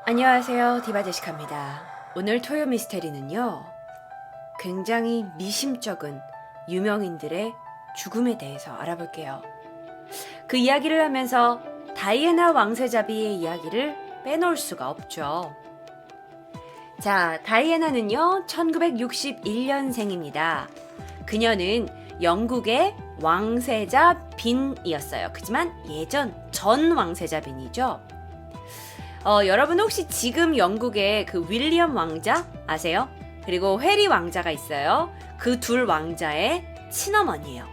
안녕하세요, 디바제시카입니다. 오늘 토요 미스테리는요, 굉장히 미심쩍은 유명인들의 죽음에 대해서 알아볼게요. 그 이야기를 하면서 다이애나 왕세자비의 이야기를 빼놓을 수가 없죠. 자, 다이애나는요 1961년생입니다. 그녀는 영국의 왕세자 빈이었어요. 그지만 전 왕세자 빈이죠. 여러분 혹시 지금 영국의 그 윌리엄 왕자 아세요? 그리고 해리 왕자가 있어요. 그 둘 왕자의 친어머니예요.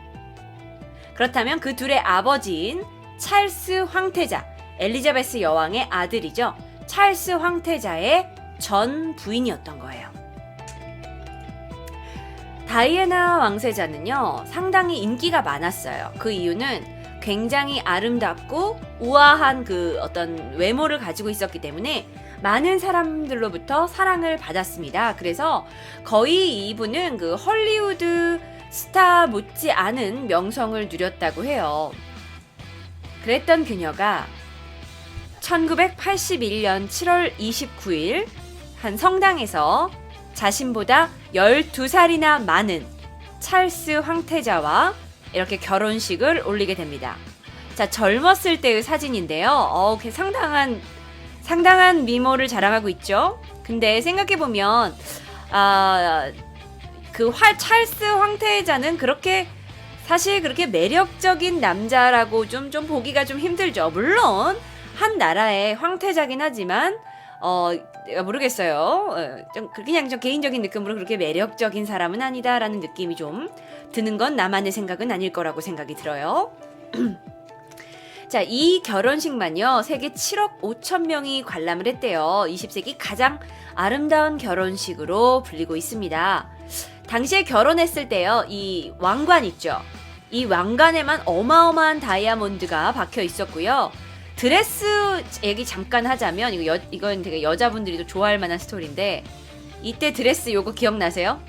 그렇다면 그 둘의 아버지인 찰스 황태자, 엘리자베스 여왕의 아들이죠. 찰스 황태자의 전 부인이었던 거예요. 다이애나 왕세자는요, 상당히 인기가 많았어요. 그 이유는 굉장히 아름답고 우아한 그 어떤 외모를 가지고 있었기 때문에 많은 사람들로부터 사랑을 받았습니다. 그래서 거의 이분은 그 헐리우드 스타 못지 않은 명성을 누렸다고 해요. 그랬던 그녀가 1981년 7월 29일 한 성당에서 자신보다 12살이나 많은 찰스 황태자와 이렇게 결혼식을 올리게 됩니다. 자, 젊었을 때의 사진인데요. 상당한 미모를 자랑하고 있죠. 근데 생각해보면, 찰스 황태자는 사실 그렇게 매력적인 남자라고 좀 보기가 좀 힘들죠. 물론, 한 나라의 황태자긴 하지만, 모르겠어요. 그냥 좀 개인적인 느낌으로 그렇게 매력적인 사람은 아니다라는 느낌이 좀 드는 건 나만의 생각은 아닐 거라고 생각이 들어요. 자, 이 결혼식만요, 세계 7억 5천 명이 관람을 했대요. 20세기 가장 아름다운 결혼식으로 불리고 있습니다. 당시에 결혼했을 때요, 이 왕관 있죠. 이 왕관에만 어마어마한 다이아몬드가 박혀 있었고요. 드레스 얘기 잠깐 하자면 이건 되게 여자분들이 좋아할 만한 스토리인데, 이때 드레스 요거 기억나세요?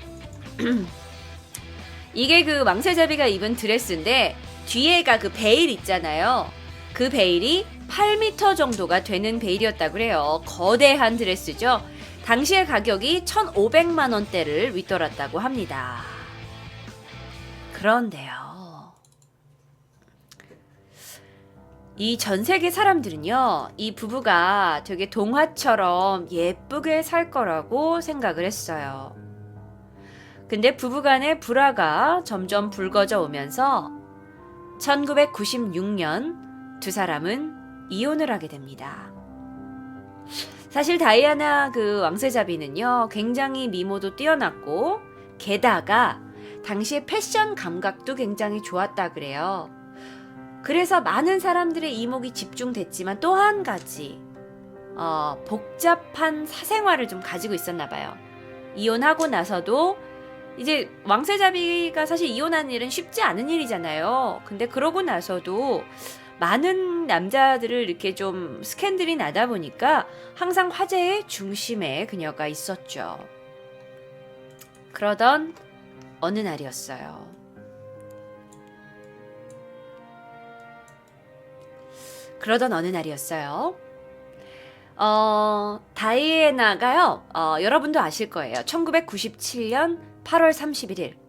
이게 그 왕세자비가 입은 드레스인데 뒤에가 그 베일 있잖아요. 그 베일이 8m 정도가 되는 베일이었다고 그래요. 거대한 드레스죠. 당시의 가격이 1,500만 원대를 윗돌았다고 합니다. 그런데요, 이 전 세계 사람들은요, 이 부부가 되게 동화처럼 예쁘게 살 거라고 생각을 했어요. 근데 부부간의 불화가 점점 불거져 오면서 1996년 두 사람은 이혼을 하게 됩니다. 사실 다이애나 그 왕세자비는요, 굉장히 미모도 뛰어났고, 게다가 당시의 패션 감각도 굉장히 좋았다 그래요. 그래서 많은 사람들의 이목이 집중됐지만 또 한 가지 복잡한 사생활을 좀 가지고 있었나 봐요. 이혼하고 나서도 이제 왕세자비가 사실 이혼하는 일은 쉽지 않은 일이잖아요. 근데 그러고 나서도 많은 남자들을 이렇게 좀 스캔들이 나다 보니까 항상 화제의 중심에 그녀가 있었죠. 그러던 어느 날이었어요. 다이애나가요, 여러분도 아실 거예요. 1997년 8월 31일.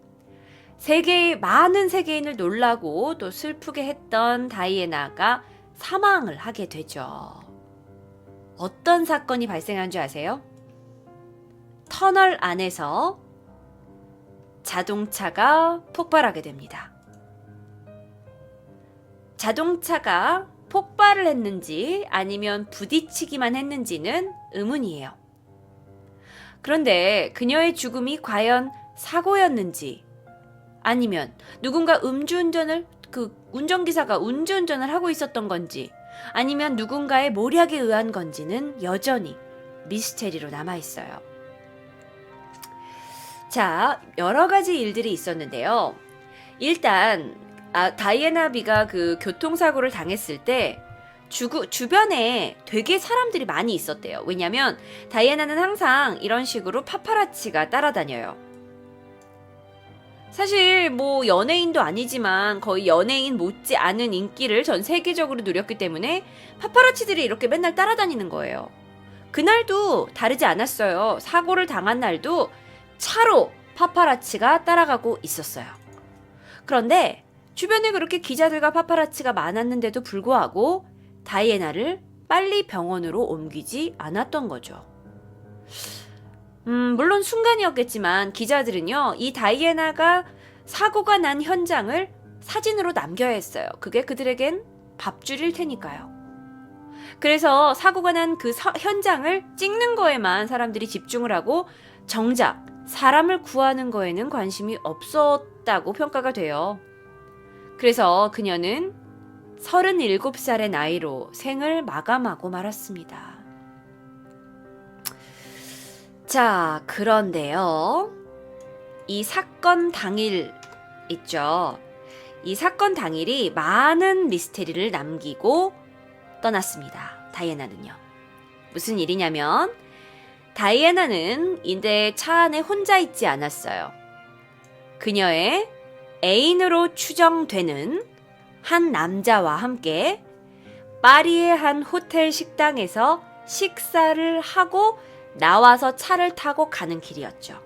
많은 세계인을 놀라고 또 슬프게 했던 다이애나가 사망을 하게 되죠. 어떤 사건이 발생한 줄 아세요? 터널 안에서 자동차가 폭발하게 됩니다. 자동차가 폭발을 했는지 아니면 부딪히기만 했는지는 의문이에요. 그런데 그녀의 죽음이 과연 사고였는지 아니면 누군가 운전기사가 음주운전을 하고 있었던 건지 아니면 누군가의 모략에 의한 건지는 여전히 미스테리로 남아있어요. 자, 여러 가지 일들이 있었는데요. 일단 다이애나비가 그 교통사고를 당했을 때 주변에 되게 사람들이 많이 있었대요. 왜냐면 다이애나는 항상 이런 식으로 파파라치가 따라다녀요. 사실 뭐 연예인도 아니지만 거의 연예인 못지 않은 인기를 전 세계적으로 누렸기 때문에 파파라치들이 이렇게 맨날 따라다니는 거예요. 그날도 다르지 않았어요. 사고를 당한 날도 차로 파파라치가 따라가고 있었어요. 그런데 주변에 그렇게 기자들과 파파라치가 많았는데도 불구하고 다이애나를 빨리 병원으로 옮기지 않았던 거죠. 물론 순간이었겠지만 기자들은요, 이 다이애나가 사고가 난 현장을 사진으로 남겨야 했어요. 그게 그들에겐 밥줄일 테니까요. 그래서 사고가 난 그 현장을 찍는 거에만 사람들이 집중을 하고 정작 사람을 구하는 거에는 관심이 없었다고 평가가 돼요. 그래서 그녀는 37살의 나이로 생을 마감하고 말았습니다. 자, 그런데요. 이 사건 당일 있죠. 이 사건 당일이 많은 미스테리를 남기고 떠났습니다. 다이애나는요. 무슨 일이냐면 다이애나는 이제 차 안에 혼자 있지 않았어요. 그녀의 애인으로 추정되는 한 남자와 함께 파리의 한 호텔 식당에서 식사를 하고 나와서 차를 타고 가는 길이었죠.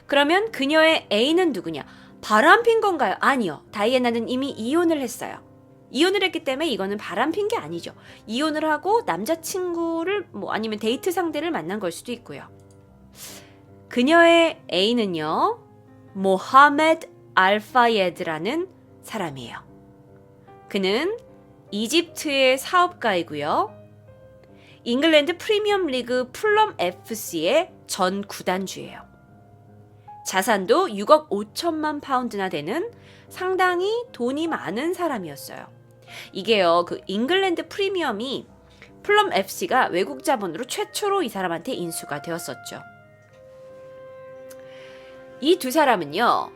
그러면 그녀의 애인은 누구냐? 바람핀 건가요? 아니요. 다이애나는 이미 이혼을 했어요. 이혼을 했기 때문에 이거는 바람핀 게 아니죠. 이혼을 하고 남자친구를 아니면 데이트 상대를 만난 걸 수도 있고요. 그녀의 애인은요. 모하메드 알파예드라는 사람이에요. 그는 이집트의 사업가이고요. 잉글랜드 프리미엄 리그 풀럼 FC의 전 구단주예요. 자산도 6억 5천만 파운드나 되는 상당히 돈이 많은 사람이었어요. 이게요, 그 잉글랜드 프리미엄이 풀럼 FC가 외국 자본으로 최초로 이 사람한테 인수가 되었었죠. 이 두 사람은요,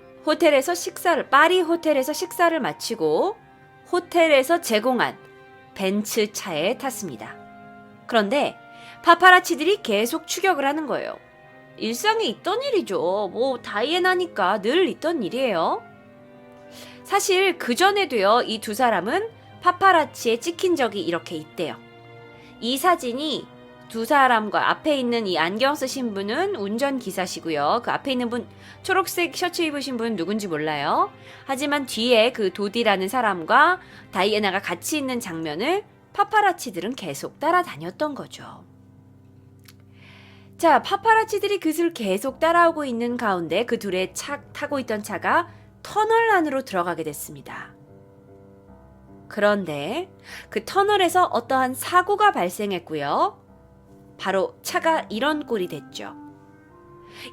파리 호텔에서 식사를 마치고 호텔에서 제공한 벤츠 차에 탔습니다. 그런데 파파라치들이 계속 추격을 하는 거예요. 일상에 있던 일이죠. 다이애나니까 늘 있던 일이에요. 사실 그전에도요, 이 두 사람은 파파라치에 찍힌 적이 이렇게 있대요. 이 사진이 두 사람과 앞에 있는 이 안경 쓰신 분은 운전기사시고요. 그 앞에 있는 분, 초록색 셔츠 입으신 분은 누군지 몰라요. 하지만 뒤에 그 도디라는 사람과 다이애나가 같이 있는 장면을 파파라치들은 계속 따라다녔던 거죠. 자, 파파라치들이 그것을 계속 따라오고 있는 가운데 그 둘의 타고 있던 차가 터널 안으로 들어가게 됐습니다. 그런데 그 터널에서 어떠한 사고가 발생했고요. 바로 차가 이런 꼴이 됐죠.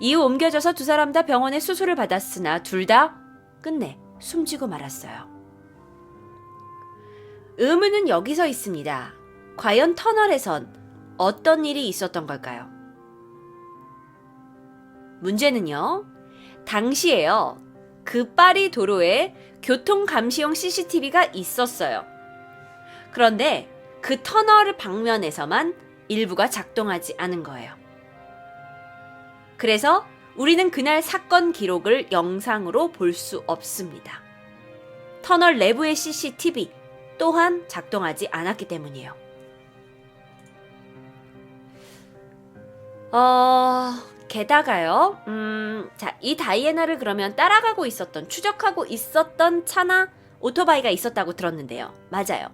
이후 옮겨져서 두 사람 다 병원에 수술을 받았으나 둘 다 끝내 숨지고 말았어요. 의문은 여기서 있습니다. 과연 터널에선 어떤 일이 있었던 걸까요? 문제는요, 당시에요, 그 파리 도로에 교통감시용 CCTV가 있었어요. 그런데 그 터널 방면에서만 일부가 작동하지 않은 거예요. 그래서 우리는 그날 사건 기록을 영상으로 볼 수 없습니다. 터널 내부의 CCTV 또한 작동하지 않았기 때문이에요. 게다가요, 자, 이 다이애나를 그러면 따라가고 있었던, 추적하고 있었던 차나 오토바이가 있었다고 들었는데요. 맞아요.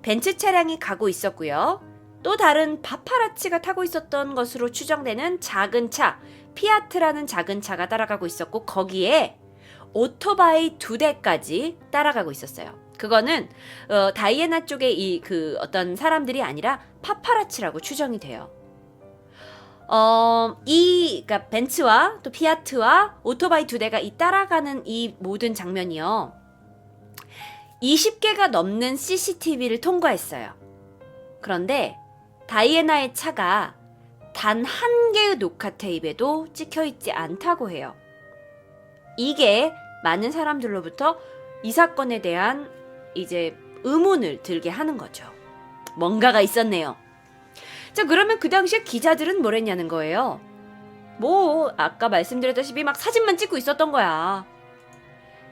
벤츠 차량이 가고 있었고요. 또 다른 파파라치가 타고 있었던 것으로 추정되는 작은 차, 피아트라는 작은 차가 따라가고 있었고, 거기에 오토바이 2대까지 따라가고 있었어요. 그거는 다이애나 쪽의 어떤 사람들이 아니라 파파라치라고 추정이 돼요. 그러니까 벤츠와 또 피아트와 오토바이 2대가 따라가는 이 모든 장면이요. 20개가 넘는 CCTV를 통과했어요. 그런데 다이애나의 차가 단 한 개의 녹화 테이프에도 찍혀있지 않다고 해요. 이게 많은 사람들로부터 이 사건에 대한 이제 의문을 들게 하는 거죠. 뭔가가 있었네요. 자, 그러면 그 당시에 기자들은 뭘 했냐는 거예요. 아까 말씀드렸다시피 막 사진만 찍고 있었던 거야.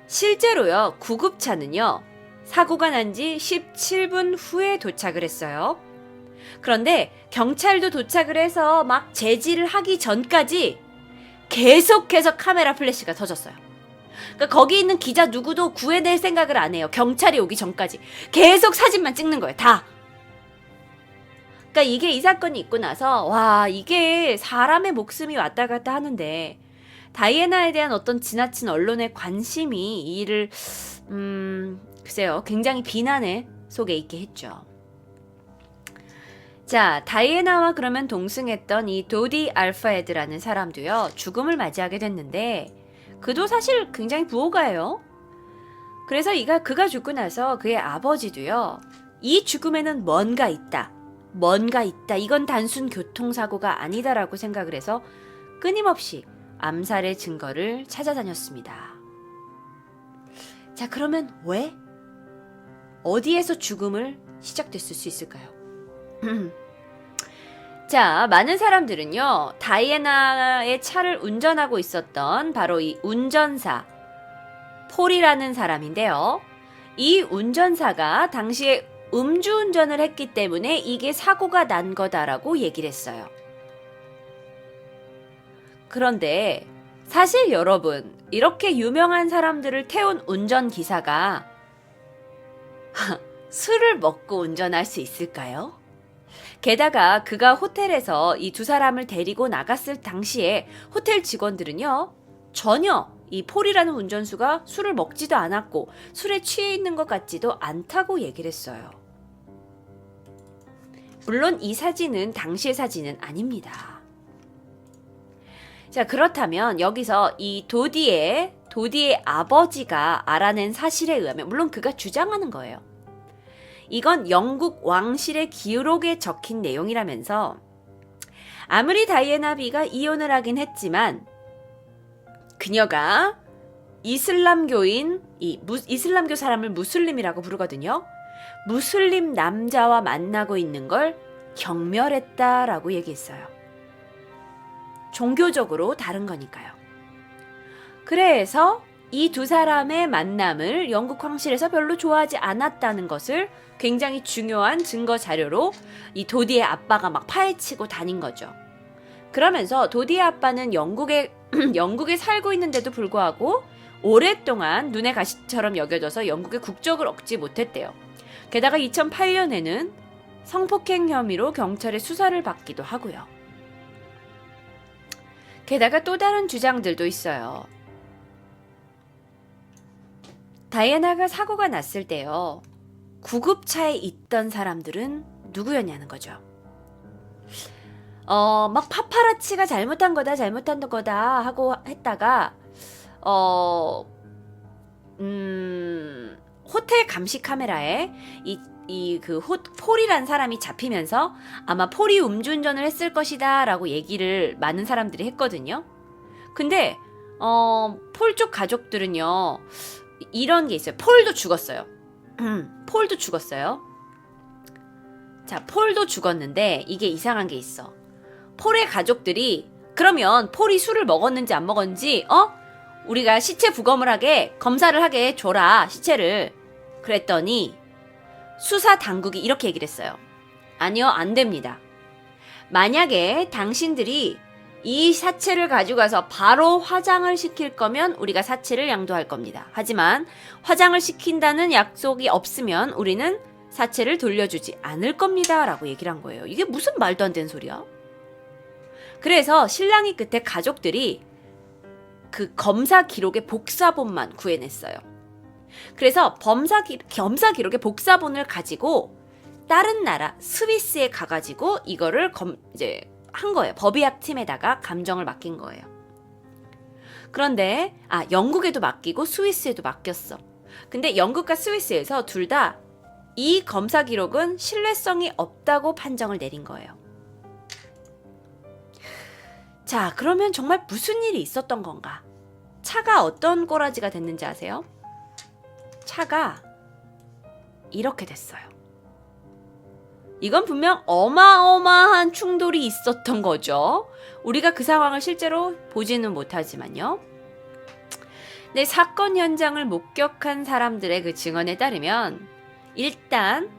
실제로요, 구급차는요, 사고가 난 지 17분 후에 도착을 했어요. 그런데 경찰도 도착을 해서 막 제지를 하기 전까지 계속해서 카메라 플래시가 터졌어요. 그러니까 거기 있는 기자 누구도 구해낼 생각을 안 해요. 경찰이 오기 전까지. 계속 사진만 찍는 거예요. 다. 그러니까 이게 이 사건이 있고 나서 와, 이게 사람의 목숨이 왔다 갔다 하는데 다이애나에 대한 어떤 지나친 언론의 관심이 이 일을 글쎄요. 굉장히 비난의 속에 있게 했죠. 자, 다이애나와 그러면 동승했던 이 도디 알파헤드라는 사람도요. 죽음을 맞이하게 됐는데 그도 사실 굉장히 부호가예요. 그래서 그가 죽고 나서 그의 아버지도요. 이 죽음에는 뭔가 있다. 이건 단순 교통사고가 아니다라고 생각을 해서 끊임없이 암살의 증거를 찾아다녔습니다. 자, 그러면 왜? 어디에서 죽음을 시작됐을 수 있을까요? 자, 많은 사람들은요, 다이애나의 차를 운전하고 있었던 바로 이 운전사, 폴이라는 사람인데요. 이 운전사가 당시에 음주운전을 했기 때문에 이게 사고가 난 거다라고 얘기를 했어요. 그런데 사실 여러분, 이렇게 유명한 사람들을 태운 운전기사가 술을 먹고 운전할 수 있을까요? 게다가 그가 호텔에서 이 두 사람을 데리고 나갔을 당시에 호텔 직원들은요, 전혀 이 폴이라는 운전수가 술을 먹지도 않았고 술에 취해 있는 것 같지도 않다고 얘기를 했어요. 물론 이 사진은 당시의 사진은 아닙니다. 자, 그렇다면 여기서 이 도디의 아버지가 알아낸 사실에 의하면, 물론 그가 주장하는 거예요. 이건 영국 왕실의 기록에 적힌 내용이라면서 아무리 다이애나 비가 이혼을 하긴 했지만 그녀가 이슬람교 사람을 무슬림이라고 부르거든요. 무슬림 남자와 만나고 있는 걸 경멸했다라고 얘기했어요. 종교적으로 다른 거니까요. 그래서 이 두 사람의 만남을 영국 황실에서 별로 좋아하지 않았다는 것을 굉장히 중요한 증거 자료로 이 도디의 아빠가 막 파헤치고 다닌 거죠. 그러면서 도디의 아빠는 영국에 살고 있는데도 불구하고 오랫동안 눈의 가시처럼 여겨져서 영국의 국적을 얻지 못했대요. 게다가 2008년에는 성폭행 혐의로 경찰의 수사를 받기도 하고요. 게다가 또 다른 주장들도 있어요. 다이애나가 사고가 났을 때요. 구급차에 있던 사람들은 누구였냐는 거죠. 막 파파라치가 잘못한 거다 하고 했다가 호텔 감시 카메라에 폴이란 사람이 잡히면서 아마 폴이 음주운전을 했을 것이다 라고 얘기를 많은 사람들이 했거든요. 근데 폴 쪽 가족들은요, 이런 게 있어요. 폴도 죽었어요. 자, 폴도 죽었는데 이게 이상한 게 있어. 폴의 가족들이 그러면 폴이 술을 먹었는지 안 먹었는지 우리가 시체 부검을 하게, 검사를 하게 줘라, 시체를. 그랬더니 수사 당국이 이렇게 얘기를 했어요. 아니요, 안 됩니다. 만약에 당신들이 이 사체를 가져가서 바로 화장을 시킬 거면 우리가 사체를 양도할 겁니다. 하지만 화장을 시킨다는 약속이 없으면 우리는 사체를 돌려주지 않을 겁니다 라고 얘기를 한 거예요. 이게 무슨 말도 안 되는 소리야? 그래서 신랑이 끝에 가족들이 그 검사 기록의 복사본만 구해냈어요. 그래서 검사 기록의 복사본을 가지고 다른 나라 스위스에 가가지고 이거를 이제 한 거예요. 법의학 팀에다가 감정을 맡긴 거예요. 그런데 영국에도 맡기고 스위스에도 맡겼어. 근데 영국과 스위스에서 둘 다 이 검사 기록은 신뢰성이 없다고 판정을 내린 거예요. 자, 그러면 정말 무슨 일이 있었던 건가? 차가 어떤 꼬라지가 됐는지 아세요? 차가 이렇게 됐어요. 이건 분명 어마어마한 충돌이 있었던 거죠. 우리가 그 상황을 실제로 보지는 못하지만요. 네, 사건 현장을 목격한 사람들의 그 증언에 따르면 일단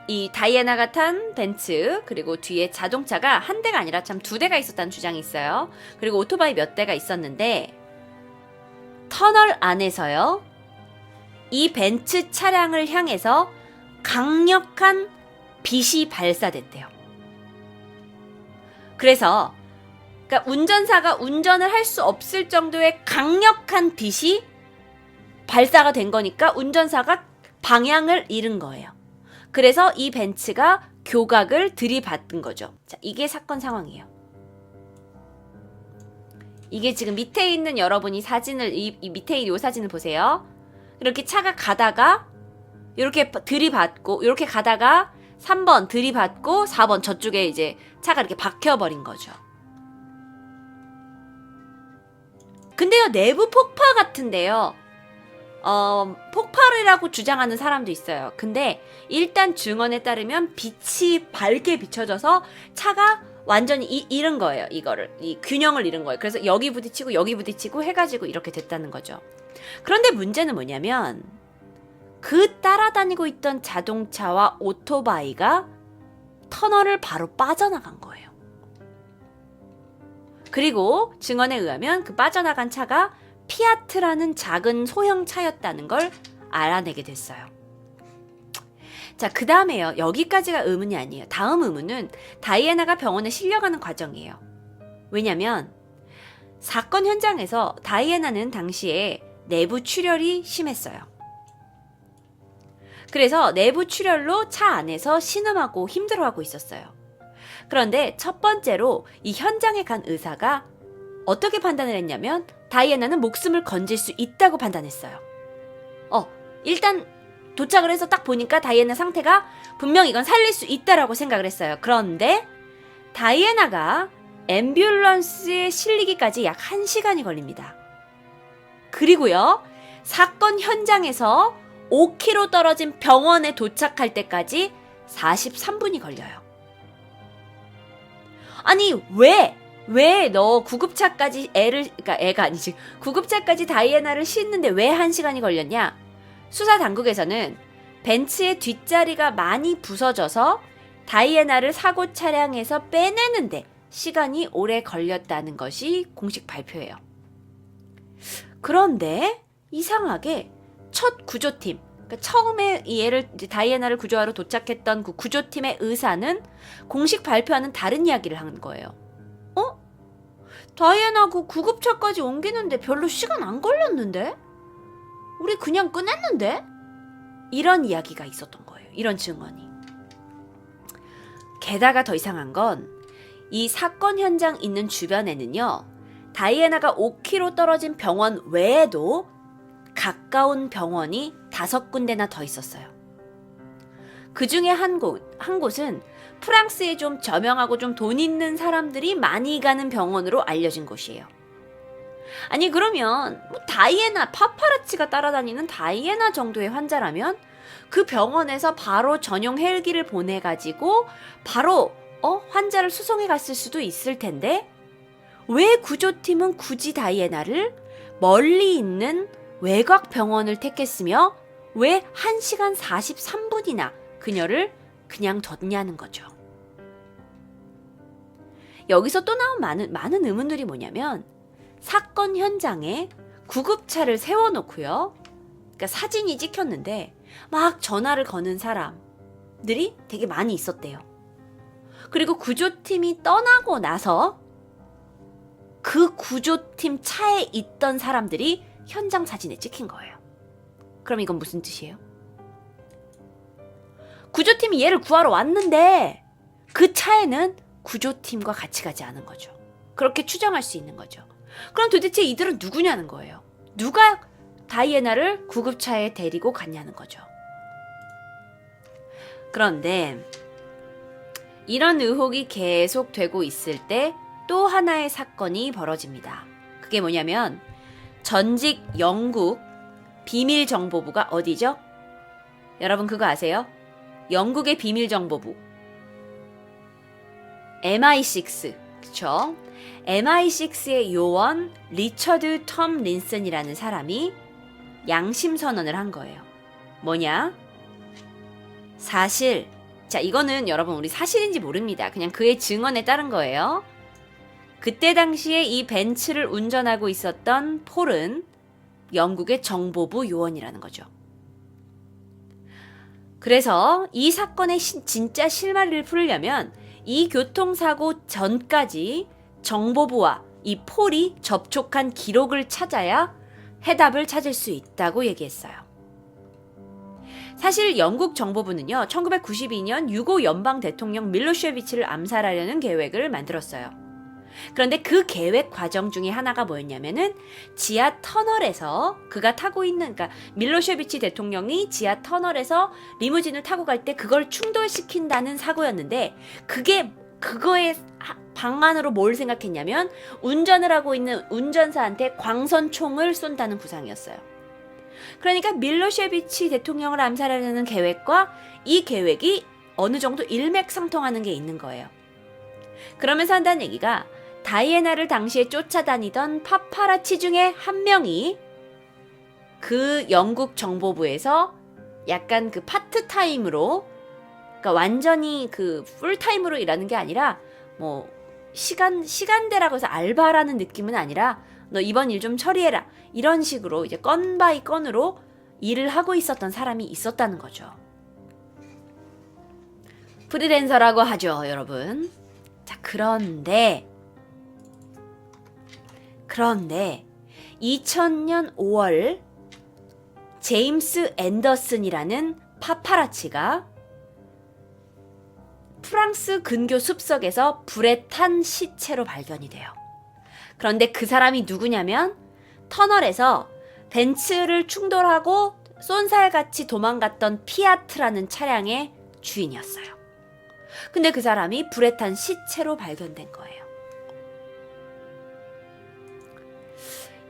이 다이애나가 탄 벤츠 그리고 뒤에 자동차가 한 대가 아니라 참 두 대가 있었다는 주장이 있어요. 그리고 오토바이 몇 대가 있었는데 터널 안에서요. 이 벤츠 차량을 향해서 강력한 빛이 발사됐대요. 그래서 그러니까 운전사가 운전을 할 수 없을 정도의 강력한 빛이 발사가 된 거니까 운전사가 방향을 잃은 거예요. 그래서 이 벤츠가 교각을 들이받은 거죠. 자, 이게 사건 상황이에요. 이게 지금 밑에 있는 여러분이 사진을 이 밑에 있는 이 사진을 보세요. 이렇게 차가 가다가 이렇게 들이받고 이렇게 가다가 3번 들이받고 4번 저쪽에 이제 차가 이렇게 박혀버린 거죠. 근데요, 내부 폭파 같은데요. 폭발이라고 주장하는 사람도 있어요. 근데 일단 증언에 따르면 빛이 밝게 비춰져서 차가 완전히 잃은 거예요. 이 균형을 잃은 거예요. 그래서 여기 부딪히고 해가지고 이렇게 됐다는 거죠. 그런데 문제는 뭐냐면 그 따라다니고 있던 자동차와 오토바이가 터널을 바로 빠져나간 거예요. 그리고 증언에 의하면 그 빠져나간 차가 피아트라는 작은 소형 차였다는 걸 알아내게 됐어요. 자, 그 다음에요. 여기까지가 의문이 아니에요. 다음 의문은 다이애나가 병원에 실려가는 과정이에요. 왜냐면 사건 현장에서 다이애나는 당시에 내부 출혈이 심했어요. 그래서 내부 출혈로 차 안에서 신음하고 힘들어하고 있었어요. 그런데 첫 번째로 이 현장에 간 의사가 어떻게 판단을 했냐면 다이애나는 목숨을 건질 수 있다고 판단했어요. 일단 도착을 해서 딱 보니까 다이애나 상태가 분명히 이건 살릴 수 있다라고 생각을 했어요. 그런데 다이애나가 앰뷸런스에 실리기까지 약 1시간이 걸립니다. 그리고요, 사건 현장에서 5km 떨어진 병원에 도착할 때까지 43분이 걸려요. 아니, 왜 너 구급차까지 구급차까지 다이애나를 싣는데 왜 1시간이 걸렸냐? 수사 당국에서는 벤츠의 뒷자리가 많이 부서져서 다이애나를 사고 차량에서 빼내는데 시간이 오래 걸렸다는 것이 공식 발표예요. 그런데 이상하게 첫 구조팀, 그러니까 처음에 다이애나를 구조하러 도착했던 그 구조팀의 의사는 공식 발표와는 다른 이야기를 한 거예요. 다이애나 그 구급차까지 옮기는데 별로 시간 안 걸렸는데? 우리 그냥 끝냈는데? 이런 이야기가 있었던 거예요. 이런 증언이. 게다가 더 이상한 건 이 사건 현장 있는 주변에는요, 다이애나가 5km 떨어진 병원 외에도 가까운 병원이 5군데나 더 있었어요. 그 중에 한 곳은 프랑스에 좀 저명하고 좀 돈 있는 사람들이 많이 가는 병원으로 알려진 곳이에요. 아니, 그러면 다이애나, 파파라치가 따라다니는 다이애나 정도의 환자라면 그 병원에서 바로 전용 헬기를 보내가지고 바로 환자를 수송해 갔을 수도 있을 텐데 왜 구조팀은 굳이 다이애나를 멀리 있는 외곽 병원을 택했으며 왜 1시간 43분이나 그녀를 그냥 뒀냐는 거죠. 여기서 또 나온 많은 의문들이 뭐냐면 사건 현장에 구급차를 세워놓고요. 그러니까 사진이 찍혔는데 막 전화를 거는 사람들이 되게 많이 있었대요. 그리고 구조팀이 떠나고 나서 그 구조팀 차에 있던 사람들이 현장 사진에 찍힌 거예요. 그럼 이건 무슨 뜻이에요? 구조팀이 얘를 구하러 왔는데 그 차에는 구조팀과 같이 가지 않은 거죠. 그렇게 추정할 수 있는 거죠. 그럼 도대체 이들은 누구냐는 거예요. 누가 다이애나를 구급차에 데리고 갔냐는 거죠. 그런데 이런 의혹이 계속 되고 있을 때 또 하나의 사건이 벌어집니다. 그게 뭐냐면 전직 영국 비밀정보부가 어디죠? 여러분 그거 아세요? 영국의 비밀정보부 MI6, 그쵸? MI6의 요원 리처드 톰 린슨이라는 사람이 양심 선언을 한 거예요. 뭐냐? 사실 자, 이거는 여러분 우리 사실인지 모릅니다. 그냥 그의 증언에 따른 거예요. 그때 당시에 이 벤츠를 운전하고 있었던 폴은 영국의 정보부 요원이라는 거죠. 그래서 이 사건의 진짜 실마리를 풀려면 이 교통사고 전까지 정보부와 이 폴이 접촉한 기록을 찾아야 해답을 찾을 수 있다고 얘기했어요. 사실 영국 정보부는요, 1992년 유고 연방 대통령 밀로셰비치를 암살하려는 계획을 만들었어요. 그런데 그 계획 과정 중에 하나가 뭐였냐면은 지하 터널에서 그가 타고 있는, 그러니까 밀로셰비치 대통령이 지하 터널에서 리무진을 타고 갈 때 그걸 충돌시킨다는 사고였는데, 그거의 방안으로 뭘 생각했냐면 운전을 하고 있는 운전사한테 광선총을 쏜다는 구상이었어요. 그러니까 밀로셰비치 대통령을 암살하려는 계획과 이 계획이 어느 정도 일맥상통하는 게 있는 거예요. 그러면서 한다는 얘기가 다이애나를 당시에 쫓아다니던 파파라치 중에 한 명이 그 영국 정보부에서 약간 그 파트타임으로, 그러니까 완전히 그 풀타임으로 일하는 게 아니라 뭐 시간대라고 해서 알바라는 느낌은 아니라 너 이번 일 좀 처리해라 이런 식으로 이제 건 바이 건으로 일을 하고 있었던 사람이 있었다는 거죠. 프리랜서라고 하죠, 여러분. 자, 그런데 2000년 5월 제임스 앤더슨이라는 파파라치가 프랑스 근교 숲속에서 불에 탄 시체로 발견이 돼요. 그런데 그 사람이 누구냐면 터널에서 벤츠를 충돌하고 쏜살같이 도망갔던 피아트라는 차량의 주인이었어요. 근데 그 사람이 불에 탄 시체로 발견된 거예요.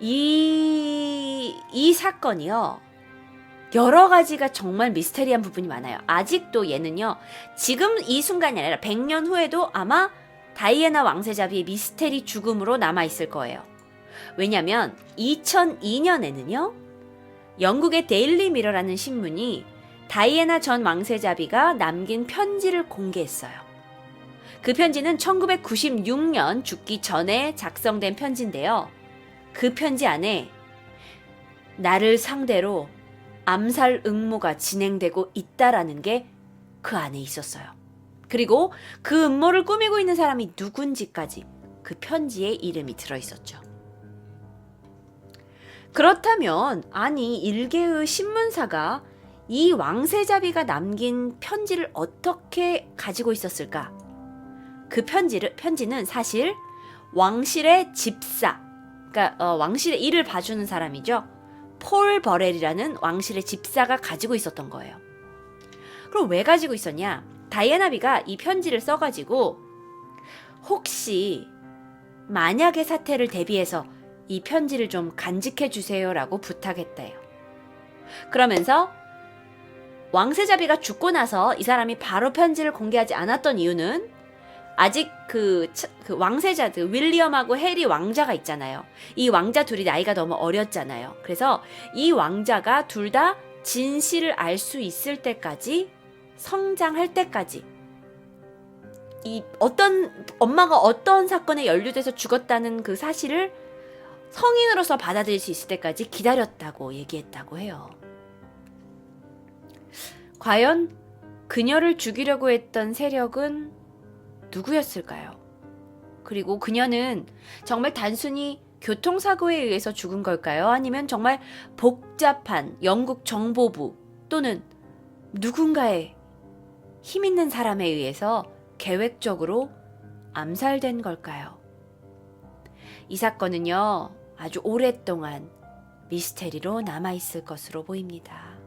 이 사건이요, 여러 가지가 정말 미스테리한 부분이 많아요. 아직도 얘는요, 지금 이 순간이 아니라 100년 후에도 아마 다이애나 왕세자비의 미스테리 죽음으로 남아있을 거예요. 왜냐면 2002년에는요, 영국의 데일리 미러라는 신문이 다이애나 전 왕세자비가 남긴 편지를 공개했어요. 그 편지는 1996년 죽기 전에 작성된 편지인데요. 그 편지 안에 나를 상대로 암살 음모가 진행되고 있다라는 게 그 안에 있었어요. 그리고 그 음모를 꾸미고 있는 사람이 누군지까지 그 편지에 이름이 들어있었죠. 그렇다면 아니 일개의 신문사가 이 왕세자비가 남긴 편지를 어떻게 가지고 있었을까? 그 편지는 사실 왕실의 집사, 그러니까 왕실의 일을 봐주는 사람이죠. 폴 버렐이라는 왕실의 집사가 가지고 있었던 거예요. 그럼 왜 가지고 있었냐? 다이애나비가 이 편지를 써가지고 혹시 만약의 사태를 대비해서 이 편지를 좀 간직해 주세요라고 부탁했대요. 그러면서 왕세자비가 죽고 나서 이 사람이 바로 편지를 공개하지 않았던 이유는 아직 그 왕세자, 윌리엄하고 해리 왕자가 있잖아요. 이 왕자 둘이 나이가 너무 어렸잖아요. 그래서 이 왕자가 둘 다 진실을 알 수 있을 때까지, 성장할 때까지, 이 엄마가 어떤 사건에 연루돼서 죽었다는 그 사실을 성인으로서 받아들일 수 있을 때까지 기다렸다고 얘기했다고 해요. 과연 그녀를 죽이려고 했던 세력은 누구였을까요? 그리고 그녀는 정말 단순히 교통사고에 의해서 죽은 걸까요? 아니면 정말 복잡한 영국 정보부 또는 누군가의 힘 있는 사람에 의해서 계획적으로 암살된 걸까요? 이 사건은요, 아주 오랫동안 미스테리로 남아있을 것으로 보입니다.